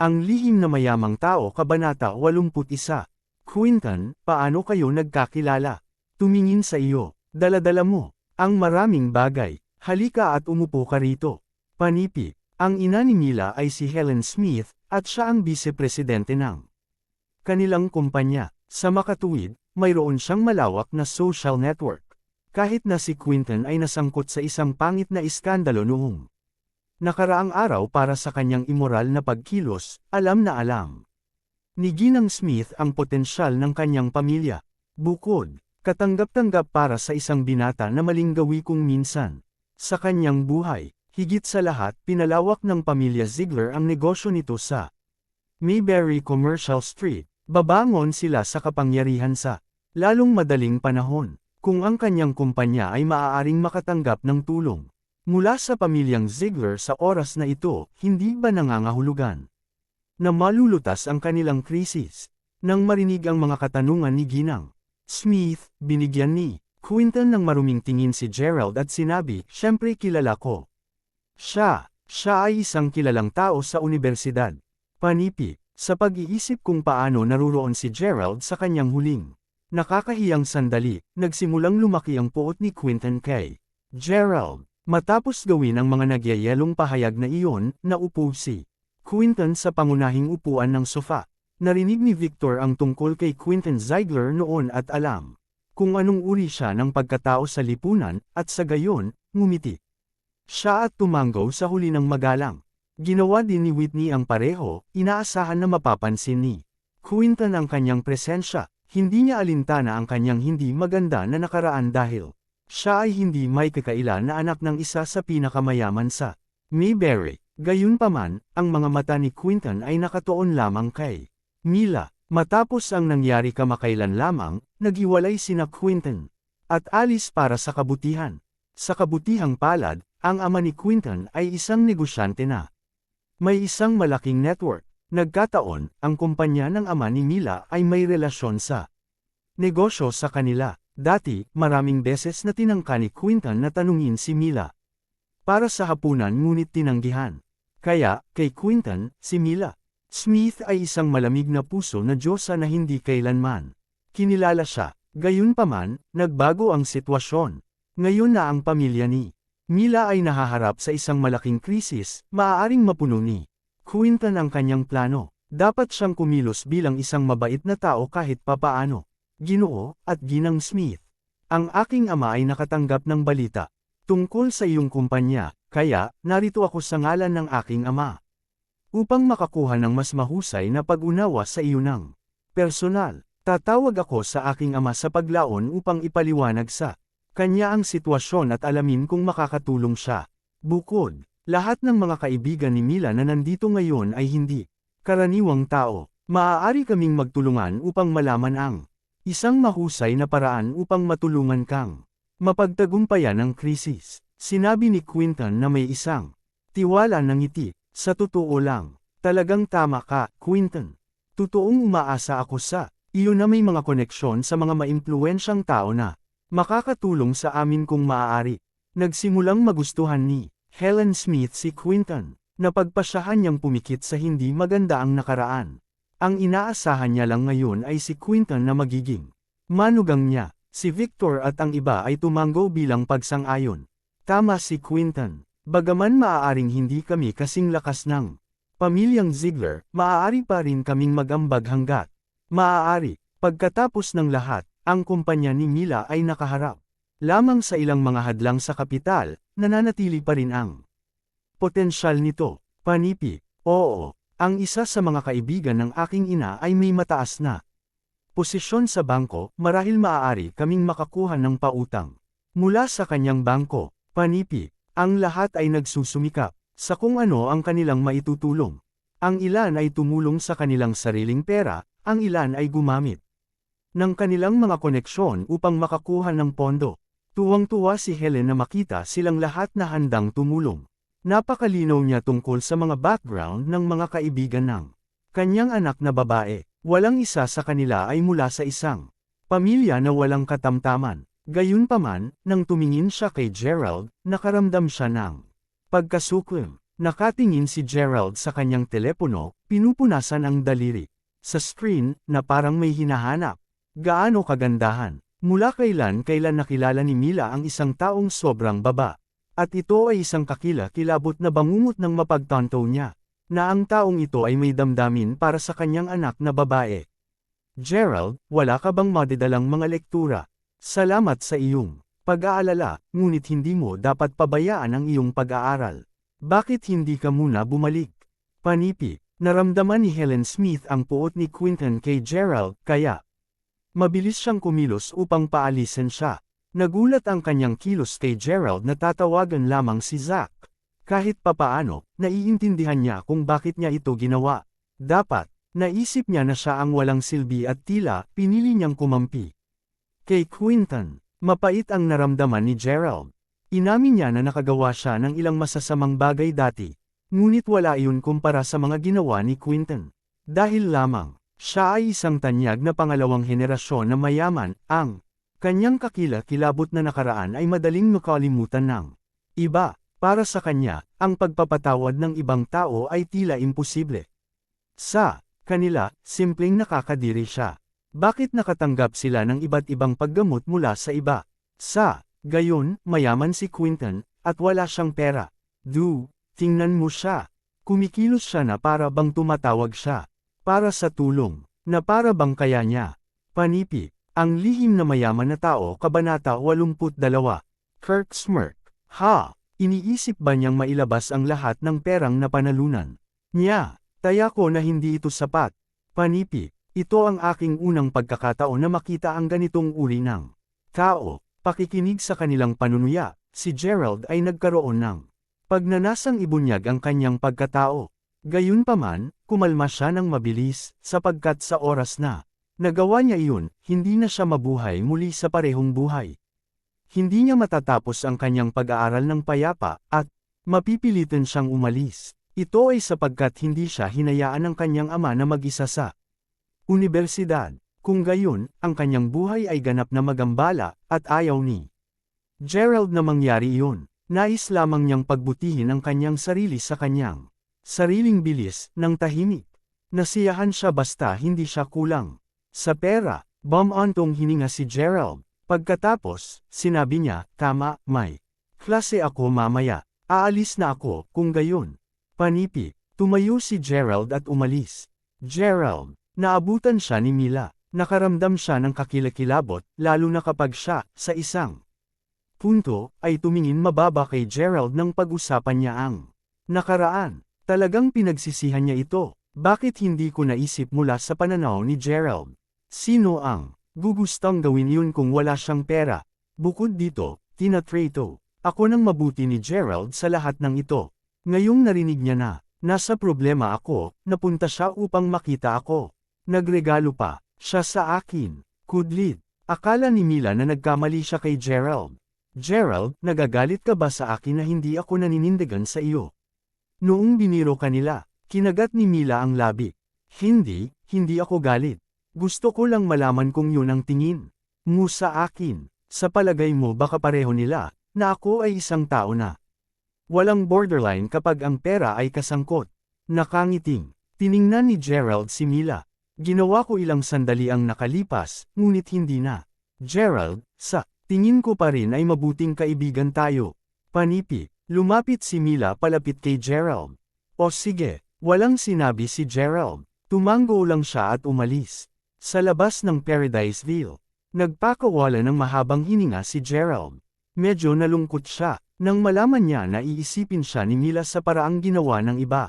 Ang lihim na mayamang tao, Kabanata 81. Quinton, paano kayo nagkakilala? Tumingin sa iyo, dala-dala mo, ang maraming bagay, halika at umupo ka rito. Panipi, ang ina ni Mila ay si Helen Smith, at siya ang vice-presidente ng kanilang kumpanya. Sa makatuwid, mayroon siyang malawak na social network. Kahit na si Quinton ay nasangkot sa isang pangit na iskandalo noong nakaraang araw para sa kanyang immoral na pagkilos, alam na alam ni Ginang Smith ang potensyal ng kanyang pamilya. Bukod, katanggap-tanggap para sa isang binata na maling gawi kung minsan. Sa kanyang buhay, higit sa lahat pinalawak ng pamilya Ziegler ang negosyo nito sa Mayberry Commercial Street. Babangon sila sa kapangyarihan sa lalong madaling panahon, kung ang kanyang kumpanya ay maaaring makatanggap ng tulong mula sa pamilyang Ziegler sa oras na ito, hindi ba nangangahulugan na malulutas ang kanilang krisis? Nang marinig ang mga katanungan ni Ginang Smith, binigyan ni Quinton ng maruming tingin si Gerald at sinabi, "Siyempre kilala ko. Siya ay isang kilalang tao sa unibersidad." Panipi, sa pag-iisip kung paano naruroon si Gerald sa kanyang huling nakakahiyang sandali, nagsimulang lumaki ang puot ni Quinton kay Gerald. Matapos gawin ang mga nagyayelong pahayag na iyon, naupo si Quinton sa pangunahing upuan ng sofa. Narinig ni Victor ang tungkol kay Quinton Ziegler noon at alam kung anong uri siya ng pagkatao sa lipunan, at sa gayon, ngumiti siya at tumanggo sa huli ng magalang. Ginawa din ni Whitney ang pareho, inaasahan na mapapansin ni Quinton ang kanyang presensya. Hindi niya alintana ang kanyang hindi maganda na nakaraan dahil siya ay hindi may kakaila na anak ng isa sa pinakamayaman sa Mayberry. Gayunpaman, ang mga mata ni Quinton ay nakatuon lamang kay Mila. Matapos ang nangyari kamakailan lamang, naghiwalay sina Quinton at Alice para sa kabutihan. Sa kabutihang palad, ang ama ni Quinton ay isang negosyante na may isang malaking network. Nagkataon, ang kumpanya ng ama ni Mila ay may relasyon sa negosyo sa kanila. Dati, maraming beses na tinangka ni Quinton na tanungin si Mila para sa hapunan ngunit tinanggihan. Kaya, kay Quinton, si Mila Smith ay isang malamig na puso na diyosa na hindi kailanman kinilala siya. Gayunpaman, nagbago ang sitwasyon. Ngayon na ang pamilya ni Mila ay nahaharap sa isang malaking krisis, maaaring mapuno ni Quinton ang kanyang plano. Dapat siyang kumilos bilang isang mabait na tao kahit papaano. Ginoo, at Ginang Smith, ang aking ama ay nakatanggap ng balita tungkol sa iyong kumpanya, kaya, narito ako sa ngalan ng aking ama upang makakuha ng mas mahusay na pag-unawa sa iyo ng personal. Tatawag ako sa aking ama sa paglaon upang ipaliwanag sa kanya ang sitwasyon at alamin kung makakatulong siya. Bukod, lahat ng mga kaibigan ni Mila na nandito ngayon ay hindi karaniwang tao. Maaari kaming magtulungan upang malaman ang isang mahusay na paraan upang matulungan kang mapagtagumpayan ang krisis. Sinabi ni Quinton na may isang tiwala ng ngiti. Sa totoo lang, talagang tama ka, Quinton. Totoong umaasa ako sa iyo na may mga koneksyon sa mga maimpluwensyang tao na makakatulong sa amin kung maaari. Nagsimulang magustuhan ni Helen Smith si Quinton. Napagpasyahan niyang pumikit sa hindi maganda ang nakaraan. Ang inaasahan niya lang ngayon ay si Quinton na magiging manugang niya. Si Victor at ang iba ay tumanggo bilang pagsang-ayon. Tama si Quinton. Bagaman maaaring hindi kami kasing lakas ng pamilyang Ziegler, maaari pa rin kaming mag-ambag hanggat maaari. Pagkatapos ng lahat, ang kumpanya ni Mila ay nakaharap lamang sa ilang mga hadlang sa kapital, nananatili pa rin ang potensyal nito. Panipi, oo. Ang isa sa mga kaibigan ng aking ina ay may mataas na posisyon sa bangko, marahil maaari kaming makakuha ng pautang mula sa kanyang bangko. Panipi, ang lahat ay nagsusumikap sa kung ano ang kanilang maitutulong. Ang ilan ay tumulong sa kanilang sariling pera, ang ilan ay gumamit ng kanilang mga koneksyon upang makakuha ng pondo. Tuwang-tuwa si Helen na makita silang lahat na handang tumulong. Napakalinaw niya tungkol sa mga background ng mga kaibigan ng kanyang anak na babae. Walang isa sa kanila ay mula sa isang pamilya na walang katamtaman. Gayunpaman, nang tumingin siya kay Gerald, nakaramdam siya ng pagkasukim. Nakatingin si Gerald sa kanyang telepono, pinupunasan ang daliri. Sa screen, na parang may hinahanap. Gaano kagandahan. Mula kailan nakilala ni Mila ang isang taong sobrang baba. At ito ay isang kakila-kilabot na bangungot ng mapagtanto niya, na ang taong ito ay may damdamin para sa kanyang anak na babae. Gerald, wala ka bang madidalang mga lektura? Salamat sa iyong pag-aalala, ngunit hindi mo dapat pabayaan ang iyong pag-aaral. Bakit hindi ka muna bumalik? Panipi, naramdaman ni Helen Smith ang puot ni Quinton kay Gerald, kaya mabilis siyang kumilos upang paalisin siya. Nagulat ang kanyang kilos kay Gerald na tatawagan lamang si Zack. Kahit papaano, naiintindihan niya kung bakit niya ito ginawa. Dapat, naisip niya na siya ang walang silbi at tila, pinili niyang kumampi. Kay Quinton, mapait ang naramdaman ni Gerald. Inamin niya na nakagawa siya ng ilang masasamang bagay dati. Ngunit wala iyon kumpara sa mga ginawa ni Quinton. Dahil lamang, siya ay isang tanyag na pangalawang henerasyon na mayaman, ang kanyang kakila-kilabot na nakaraan ay madaling makalimutan ng iba. Para sa kanya, ang pagpapatawad ng ibang tao ay tila imposible. Sa kanila, simpleng nakakadiri siya. Bakit nakatanggap sila ng iba't ibang paggamot mula sa iba? Sa gayon, mayaman si Quinton, at wala siyang pera. Tingnan mo siya. Kumikilos siya na para bang tumatawag siya. Para sa tulong, na para bang kaya niya. Panipi. Ang lihim na mayaman na tao, Kabanata 82. Kirk smirk. Iniisip ba niyang mailabas ang lahat ng perang napanalunan niya? Taya ko na hindi ito sapat. Panipi, ito ang aking unang pagkakataon na makita ang ganitong uri ng tao. Pakikinig sa kanilang panunuya, si Gerald ay nagkaroon ng pagnanasang ibunyag ang kanyang pagkatao. Gayunpaman, kumalma siya ng mabilis, sapagkat sa oras na nagawa niya iyon, hindi na siya mabuhay muli sa parehong buhay. Hindi niya matatapos ang kanyang pag-aaral ng payapa, at mapipilitan siyang umalis. Ito ay sapagkat hindi siya hinayaan ng kanyang ama na mag-isa sa universidad. Kung gayon, ang kanyang buhay ay ganap na magambala, at ayaw ni Gerald na mangyari iyon. Nais lamang niyang pagbutihin ang kanyang sarili sa kanyang sariling bilis, ng tahimik. Nasiyahan siya basta hindi siya kulang sa pera. Bumantong hininga si Gerald. Pagkatapos, sinabi niya, tama, may klase ako mamaya. Aalis na ako, kung gayon. Panipi, tumayo si Gerald at umalis. Gerald, naabutan siya ni Mila. Nakaramdam siya ng kakilakilabot, lalo na kapag siya, sa isang punto, ay tumingin mababa kay Gerald nang pag-usapan niya ang nakaraan. Talagang pinagsisihan niya ito. Bakit hindi ko naisip mula sa pananaw ni Gerald? Sino ang gugustang gawin yun kung wala siyang pera? Bukod dito, tinatrato ako ng mabuti ni Gerald sa lahat ng ito. Ngayong narinig niya na, nasa problema ako, napunta siya upang makita ako. Nagregalo pa siya sa akin. Kudlit. Akala ni Mila na nagkamali siya kay Gerald. Gerald, nagagalit ka ba sa akin na hindi ako naninindigan sa iyo? Noong biniro kanila, kinagat ni Mila ang labi. Hindi ako galit. Gusto ko lang malaman kung yun ang tingin mo sa akin. Sa palagay mo baka pareho nila, na ako ay isang tao na walang borderline kapag ang pera ay kasangkot. Nakangiting. Tiningnan ni Gerald si Mila. Ginawa ko ilang sandali ang nakalipas, ngunit hindi na. Gerald, sa tingin ko pa rin ay mabuting kaibigan tayo. Panipi. Lumapit si Mila palapit kay Gerald. O sige, walang sinabi si Gerald. Tumango lang siya at umalis. Sa labas ng Paradiseville, nagpakawala ng mahabang hininga si Gerald. Medyo nalungkot siya, nang malaman niya na iisipin siya ni Mila sa paraang ginawa ng iba.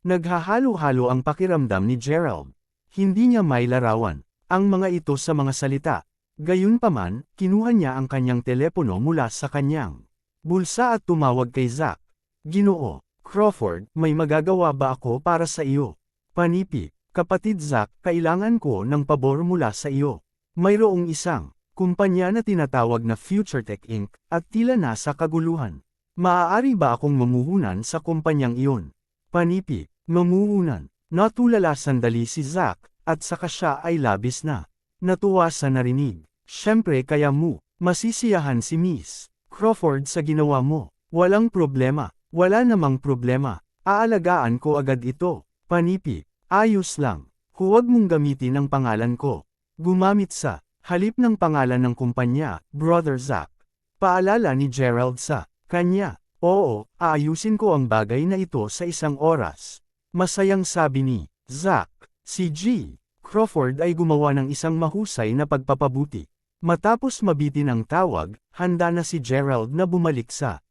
Naghahalo-halo ang pakiramdam ni Gerald. Hindi niya mailarawan ang mga ito sa mga salita. Gayunpaman, kinuha niya ang kanyang telepono mula sa kanyang bulsa at tumawag kay Zack. Ginoo Crawford, may magagawa ba ako para sa iyo? Panipi. Kapatid Zack, kailangan ko ng pabor mula sa iyo. Mayroong isang kumpanya na tinatawag na FutureTech Inc. at tila nasa kaguluhan. Maaari ba akong mamuhunan sa kumpanyang iyon? Panipi, mamuhunan. Natulala sandali si Zack, at saka siya ay labis na natuwa sa narinig. Siyempre kaya mo masisiyahan si Miss Crawford sa ginawa mo. Walang problema. Wala namang problema. Aalagaan ko agad ito. Panipi. Ayos lang. Huwag mong gamitin ang pangalan ko. Gumamit sa halip ng pangalan ng kumpanya, Brother Zack. Paalala ni Gerald sa kanya. Oo, aayusin ko ang bagay na ito sa isang oras. Masayang sabi ni Zack. Si G. Crawford ay gumawa ng isang mahusay na pagpapabuti. Matapos mabitin ang tawag, handa na si Gerald na bumalik sa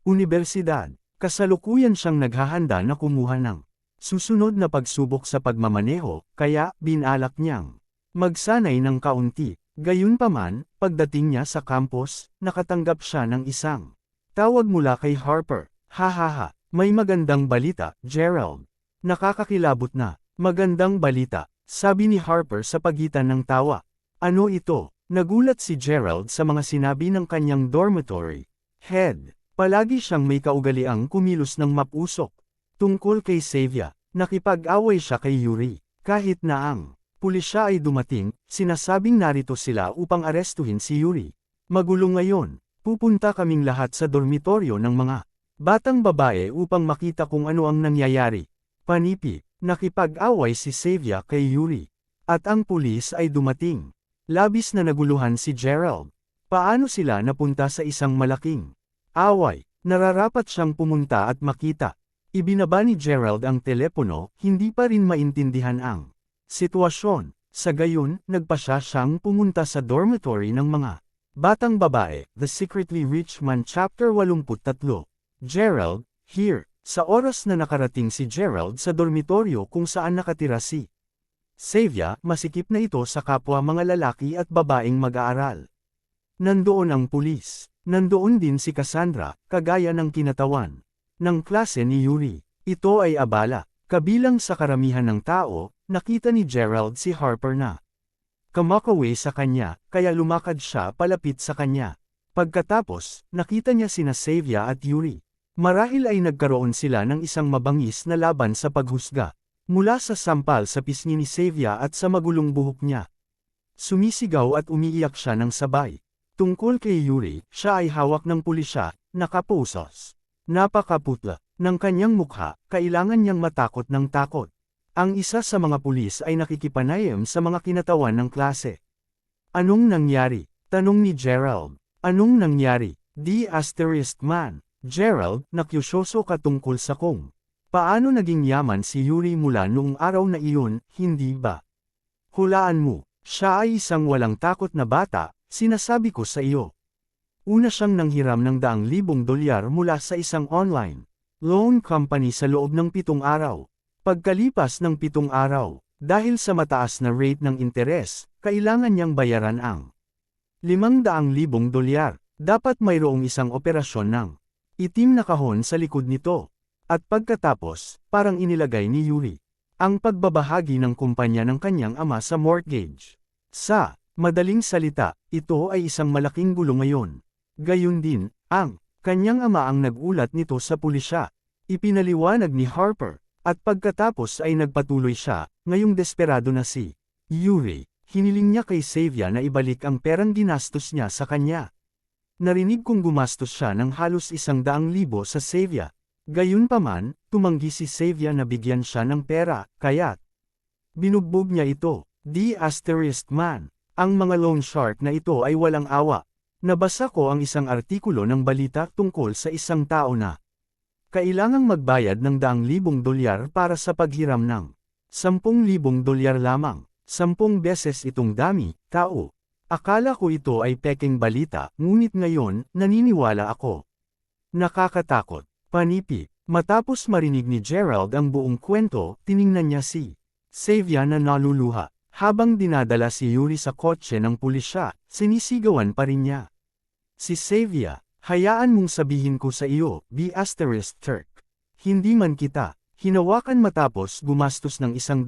universidad. Kasalukuyan siyang naghahanda na kumuha ng susunod na pagsubok sa pagmamaneho, kaya binalak niyang magsanay ng kaunti. Gayunpaman, pagdating niya sa campus, nakatanggap siya ng isang tawag mula kay Harper. Hahaha, may magandang balita, Gerald. Nakakakilabot na. Magandang balita, sabi ni Harper sa pagitan ng tawa. Ano ito? Nagulat si Gerald sa mga sinabi ng kanyang dormitory head. Palagi siyang may kaugaliang kumilos ng mapusok. Tungkol kay Xavier, nakipag-away siya kay Yuri. Kahit na ang pulisya ay dumating, sinasabing narito sila upang arestuhin si Yuri. Magulo ngayon, pupunta kaming lahat sa dormitoryo ng mga batang babae upang makita kung ano ang nangyayari. Panipi, nakipag-away si Xavier kay Yuri. At ang pulis ay dumating. Labis na naguluhan si Gerald. Paano sila napunta sa isang malaking away? Nararapat siyang pumunta at makita. Ibinaba ni Gerald ang telepono, hindi pa rin maintindihan ang sitwasyon. Sa gayon, nagpasya siyang pumunta sa dormitory ng mga batang babae. The Secretly Rich Man Chapter 83. Gerald, here. Sa oras na nakarating si Gerald sa dormitoryo kung saan nakatira si Xavier, masikip na ito sa kapwa mga lalaki at babaeng mag-aaral. Nandoon ang pulis. Nandoon din si Cassandra, kagaya ng kinatawan ng klase ni Yuri. Ito ay abala. Kabilang sa karamihan ng tao, nakita ni Gerald si Harper na kamakaway sa kanya, kaya lumakad siya palapit sa kanya. Pagkatapos, nakita niya sina Xavier at Yuri. Marahil ay nagkaroon sila ng isang mabangis na laban sa paghusga. Mula sa sampal sa pisngi ni Xavier at sa magulong buhok niya. Sumisigaw at umiiyak siya ng sabay. Tungkol kay Yuri, siya ay hawak ng pulisya, nakapusos. Napakaputla ng kanyang mukha, kailangan niyang matakot ng takot. Ang isa sa mga pulis ay nakikipanayam sa mga kinatawan ng klase. Anong nangyari? Tanong ni Gerald. Anong nangyari? Man. Gerald, nakyusyoso ka tungkol sa kung paano naging yaman si Yuri mula noong araw na iyon, hindi ba? Hulaan mo, siya ay isang walang takot na bata, sinasabi ko sa iyo. Una siyang nanghiram ng $200,000 mula sa isang online loan company sa loob ng 7 araw. Pagkalipas ng 7 araw, dahil sa mataas na rate ng interes, kailangan niyang bayaran ang $500,000. Dapat mayroong isang operasyon ng itim na kahon sa likod nito. At pagkatapos, parang inilagay ni Yuri ang pagbabahagi ng kumpanya ng kanyang ama sa mortgage. Sa madaling salita, ito ay isang malaking gulo ngayon. Gayun din, ang kanyang ama ang nagulat nito sa pulisya. Ipinaliwanag ni Harper, at pagkatapos ay nagpatuloy siya, ngayong desperado na si Yuri. Hiniling niya kay Xavier na ibalik ang perang ginastos niya sa kanya. Narinig kong gumastos siya ng halos $100,000 sa Xavier. Gayunpaman, tumanggi si Xavier na bigyan siya ng pera, kaya't binugbog niya ito. Man. Ang mga loan shark na ito ay walang awa. Nabasa ko ang isang artikulo ng balita tungkol sa isang tao na kailangang magbayad ng $100,000 para sa paghiram ng $10,000 lamang. 10 beses itong dami, tao. Akala ko ito ay peking balita, ngunit ngayon, naniniwala ako. Nakakatakot. Panipi. Matapos marinig ni Gerald ang buong kwento, tiningnan niya si Xavier na naluluha. Habang dinadala si Yuri sa kotse ng pulisya, sinisigawan pa rin niya. Si Xavier, hayaan mong sabihin ko sa iyo, Turk. Hindi man kita hinawakan matapos gumastos ng $100,000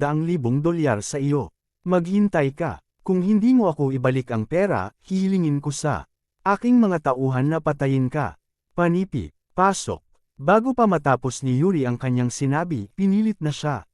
sa iyo. Maghintay ka. Kung hindi mo ako ibalik ang pera, hihilingin ko sa aking mga tauhan na patayin ka. Panipi, pasok. Bago pa matapos ni Yuri ang kanyang sinabi, pinilit na siya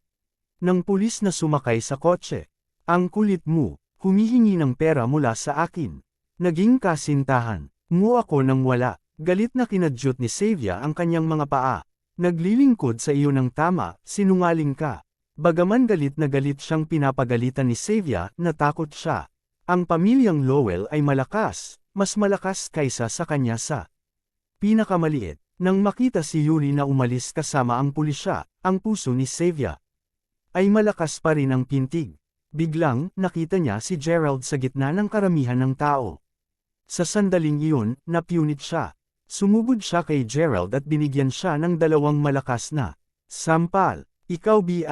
ng pulis na sumakay sa kotse. Ang kulit mo, humihingi ng pera mula sa akin. Naging kasintahan mo ako nang wala. Galit na kinadyot ni Xavier ang kanyang mga paa. Naglilingkod sa iyo ng tama, sinungaling ka. Bagaman galit na galit siyang pinapagalitan ni Xavier, natakot siya. Ang pamilyang Lowell ay malakas, mas malakas kaysa sa kanya sa pinakamaliit. Nang makita si Yuri na umalis kasama ang pulisya, ang puso ni Xavier ay malakas pa rin ang pintig. Biglang, nakita niya si Gerald sa gitna ng karamihan ng tao. Sa sandaling iyon, napunit siya. Sumubod siya kay Gerald at binigyan siya ng dalawang malakas na sampal. Ikaw B****,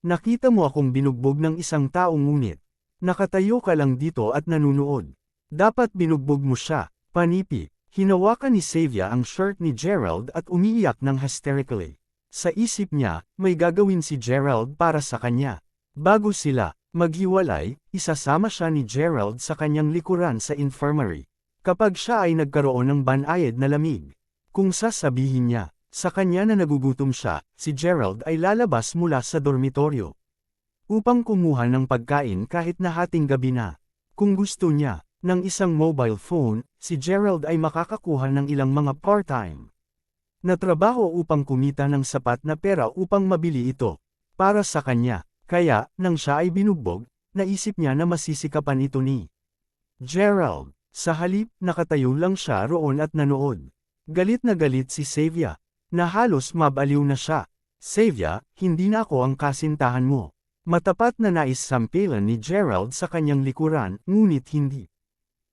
nakita mo akong binugbog ng isang tao ngunit nakatayo ka lang dito at nanunood. Dapat binugbog mo siya, panipi. Hinawakan ni Xavier ang shirt ni Gerald at umiiyak ng hysterically. Sa isip niya, may gagawin si Gerald para sa kanya. Bago sila maghiwalay, isasama siya ni Gerald sa kanyang likuran sa infirmary. Kapag siya ay nagkaroon ng banayad na lamig, kung sasabihin niya sa kanya na nagugutom siya, si Gerald ay lalabas mula sa dormitoryo upang kumuha ng pagkain kahit na hating gabi na. Kung gusto niya ng isang mobile phone, si Gerald ay makakakuha ng ilang mga part-time na trabaho upang kumita ng sapat na pera upang mabili ito para sa kanya. Kaya, nang siya ay binugbog, naisip niya na masisikapan ito ni Gerald. Sa halip, nakatayo lang siya roon at nanood. Galit na galit si Xavier, na halos mabaliw na siya. Xavier, hindi na ako ang kasintahan mo. Matapat na nais sampilan ni Gerald sa kanyang likuran, ngunit hindi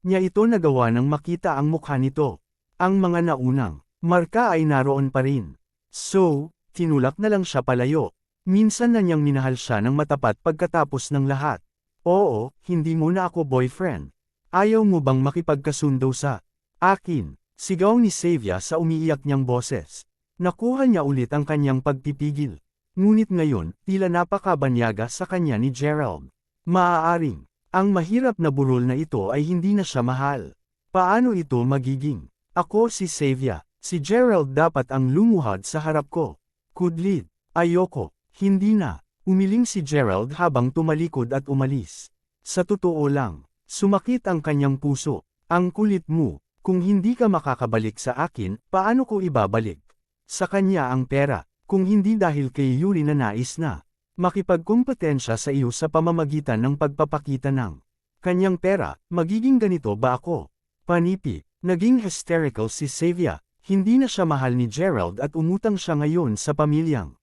niya ito nagawa nang makita ang mukha nito. Ang mga naunang marka ay naroon pa rin. So, tinulak na lang siya palayo. Minsan na niyang minahal siya ng matapat pagkatapos ng lahat. Oo, hindi mo na ako boyfriend. Ayaw mo bang makipagkasundo sa akin? Sigaw ni Xavier sa umiiyak niyang boses. Nakuha niya ulit ang kanyang pagpipigil. Ngunit ngayon, tila napakabanyaga sa kanya ni Gerald. Maaaring ang mahirap na burol na ito ay hindi na siya mahal. Paano ito magiging? Ako si Xavier. Si Gerald dapat ang lumuhad sa harap ko. Kudlit. Ayoko. Hindi na. Umiling si Gerald habang tumalikod at umalis. Sa totoo lang, sumakit ang kanyang puso. Ang kulit mo. Kung hindi ka makakabalik sa akin, paano ko ibabalik sa kanya ang pera? Kung hindi dahil kay Yuri na nais na makipagkumpetensya sa iyo sa pamamagitan ng pagpapakita ng kanyang pera, magiging ganito ba ako? Panipi. Naging hysterical si Xavier. Hindi na siya mahal ni Gerald at umutang siya ngayon sa pamilyang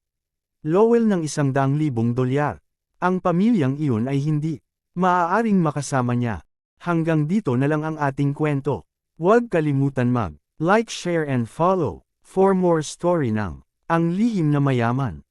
Lowell ng $100,000. Ang pamilyang iyon ay hindi maaaring makasama niya. Hanggang dito na lang ang ating kwento. Huwag kalimutan mag-like, share and follow for more story ng Ang Lihim na Mayaman.